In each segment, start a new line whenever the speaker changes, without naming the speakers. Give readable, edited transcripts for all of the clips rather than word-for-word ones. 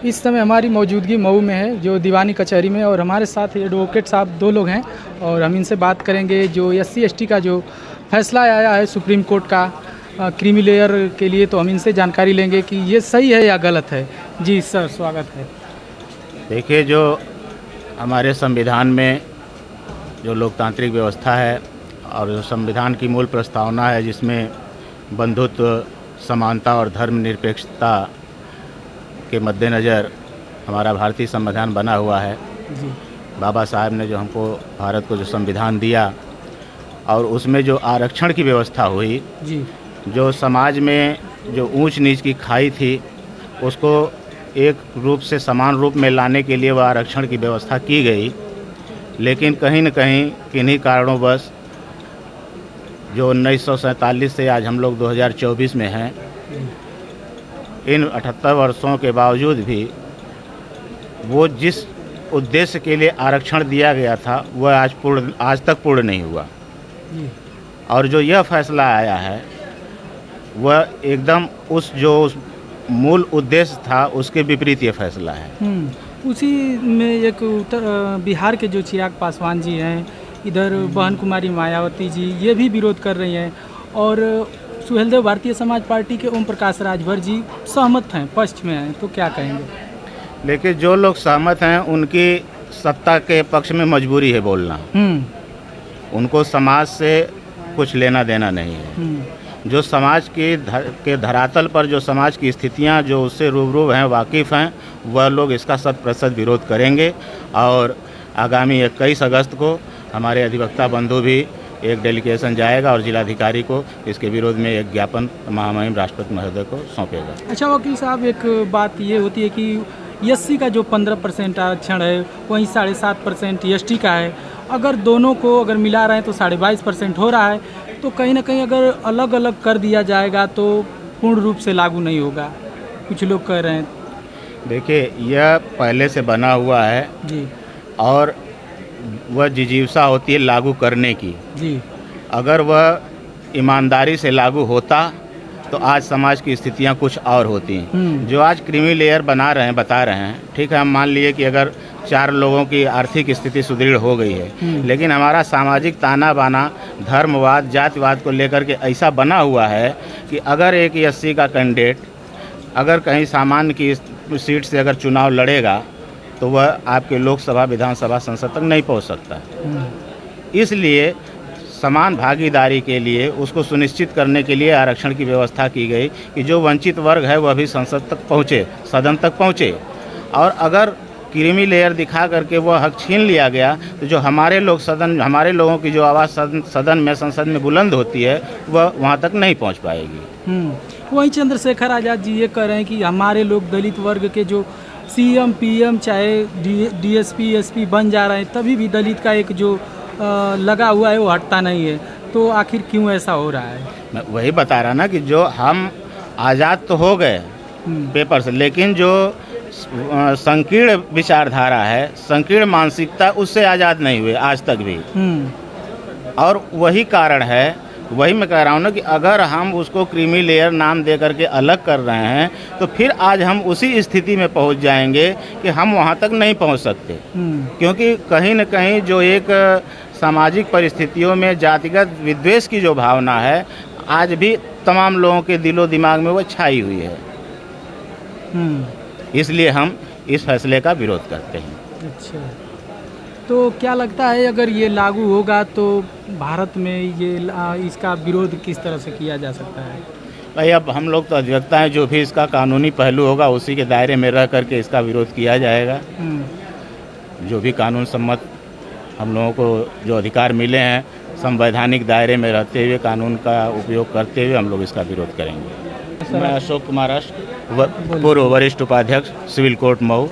इस समय हमारी मौजूदगी मऊ में है, जो दीवानी कचहरी में, और हमारे साथ एडवोकेट साहब 2 लोग हैं और हम इनसे बात करेंगे जो SC/ST का जो फैसला आया है सुप्रीम कोर्ट का क्रीमी लेयर के लिए, तो हम इनसे जानकारी लेंगे कि ये सही है या गलत है। जी सर, स्वागत है।
देखिए, जो हमारे संविधान में जो लोकतांत्रिक व्यवस्था है और जो संविधान की मूल प्रस्तावना है, जिसमें बंधुत्व, समानता और धर्मनिरपेक्षता के मद्देनज़र हमारा भारतीय संविधान बना हुआ है।
जी।
बाबा साहब ने जो हमको भारत को जो संविधान दिया और उसमें जो आरक्षण की व्यवस्था हुई,
जी।
जो समाज में जो ऊंच नीच की खाई थी उसको एक रूप से समान रूप में लाने के लिए वह आरक्षण की व्यवस्था की गई। लेकिन कहीं न कहीं किन्हीं कारणोंवश जो 1947 से आज हम लोग 2024 में हैं, इन 78 वर्षों के बावजूद भी वो जिस उद्देश्य के लिए आरक्षण दिया गया था वह आज तक पूर्ण नहीं हुआ। और जो यह फैसला आया है वह एकदम उस मूल उद्देश्य था उसके विपरीत ये फैसला है।
उसी में एक बिहार के जो चिराग पासवान जी हैं, इधर बहन कुमारी मायावती जी, ये भी विरोध कर रही हैं, और सुहेलदेव भारतीय समाज पार्टी के ओम प्रकाश राजभर जी सहमत हैं, पक्ष में हैं, तो क्या कहेंगे?
लेकिन जो लोग सहमत हैं उनकी सत्ता के पक्ष में मजबूरी है बोलना। उनको समाज से कुछ लेना देना नहीं है। जो समाज के धरातल पर जो समाज की स्थितियां जो उससे रूबरू हैं, वाकिफ़ हैं, वह लोग इसका 100% विरोध करेंगे। और आगामी 21 अगस्त को हमारे अधिवक्ता बंधु भी एक डेलीगेशन जाएगा और जिलाधिकारी को इसके विरोध में एक ज्ञापन महामहिम राष्ट्रपति महोदय को सौंपेगा।
अच्छा वकील साहब, एक बात ये होती है कि SC का जो 15% आरक्षण है, वहीं 7.5% ST का है। अगर दोनों को अगर मिला रहे हैं तो 22.5% हो रहा है, तो कहीं ना कहीं अगर अलग अलग कर दिया जाएगा तो पूर्ण रूप से लागू नहीं होगा, कुछ लोग कह रहे हैं।
देखिए, यह पहले से बना हुआ है
जी,
और वह जिजीविसा होती है लागू करने की।
जी।
अगर वह ईमानदारी से लागू होता तो आज समाज की स्थितियां कुछ और होती हैं। जो आज क्रीमी लेयर बता रहे हैं, ठीक है, हम मान लिए कि अगर 4 लोगों की आर्थिक स्थिति सुदृढ़ हो गई है, लेकिन हमारा सामाजिक ताना बाना धर्मवाद, जातिवाद को लेकर के ऐसा बना हुआ है कि अगर एक SC का कैंडिडेट अगर कहीं सामान्य की सीट से अगर चुनाव लड़ेगा तो वह आपके लोकसभा, विधानसभा, संसद तक नहीं पहुंच सकता। इसलिए समान भागीदारी के लिए उसको सुनिश्चित करने के लिए आरक्षण की व्यवस्था की गई कि जो वंचित वर्ग है वह भी संसद तक पहुँचे, सदन तक पहुँचे। और अगर क्रीमी लेयर दिखा करके वह हक छीन लिया गया तो जो हमारे लोगों की जो आवाज़ सदन में, संसद में बुलंद होती है, वह वहाँ तक नहीं पहुँच पाएगी।
वहीं चंद्रशेखर आज़ाद जी ये कह रहे हैं कि हमारे लोग दलित वर्ग के जो CM, PM चाहे DSP, SP बन जा रहे हैं, तभी भी दलित का एक जो लगा हुआ है वो हटता नहीं है। तो आखिर क्यों ऐसा हो रहा है?
मैं वही बता रहा ना कि जो हम आज़ाद तो हो गए पेपर से, लेकिन जो संकीर्ण विचारधारा है, संकीर्ण मानसिकता, उससे आज़ाद नहीं हुए आज तक भी। और वही कारण है, वही मैं कह रहा हूँ ना कि अगर हम उसको क्रीमी लेयर नाम दे करके अलग कर रहे हैं तो फिर आज हम उसी स्थिति में पहुँच जाएंगे कि हम वहाँ तक नहीं पहुँच सकते। क्योंकि कहीं न कहीं जो एक सामाजिक परिस्थितियों में जातिगत विद्वेष की जो भावना है आज भी तमाम लोगों के दिलो दिमाग में वो छाई हुई है। इसलिए हम इस फैसले का विरोध करते हैं।
अच्छा, तो क्या लगता है अगर ये लागू होगा तो भारत में इसका विरोध किस तरह से किया जा सकता है?
भाई, अब हम लोग तो अधिवक्ता हैं, जो भी इसका कानूनी पहलू होगा उसी के दायरे में रह करके इसका विरोध किया जाएगा। जो भी कानून सम्मत हम लोगों को जो अधिकार मिले हैं, संवैधानिक दायरे में रहते हुए कानून का उपयोग करते हुए हम लोग इसका विरोध करेंगे। मैं अशोक कुमार, पूर्व वरिष्ठ उपाध्यक्ष, सिविल कोर्ट मऊ।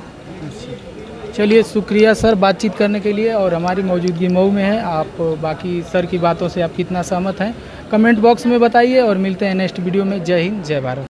चलिए, शुक्रिया सर बातचीत करने के लिए, और हमारी मौजूदगी मऊ में है। आप बाकी सर की बातों से आप कितना सहमत हैं कमेंट बॉक्स में बताइए, और मिलते हैं नेक्स्ट वीडियो में। जय हिंद, जय भारत।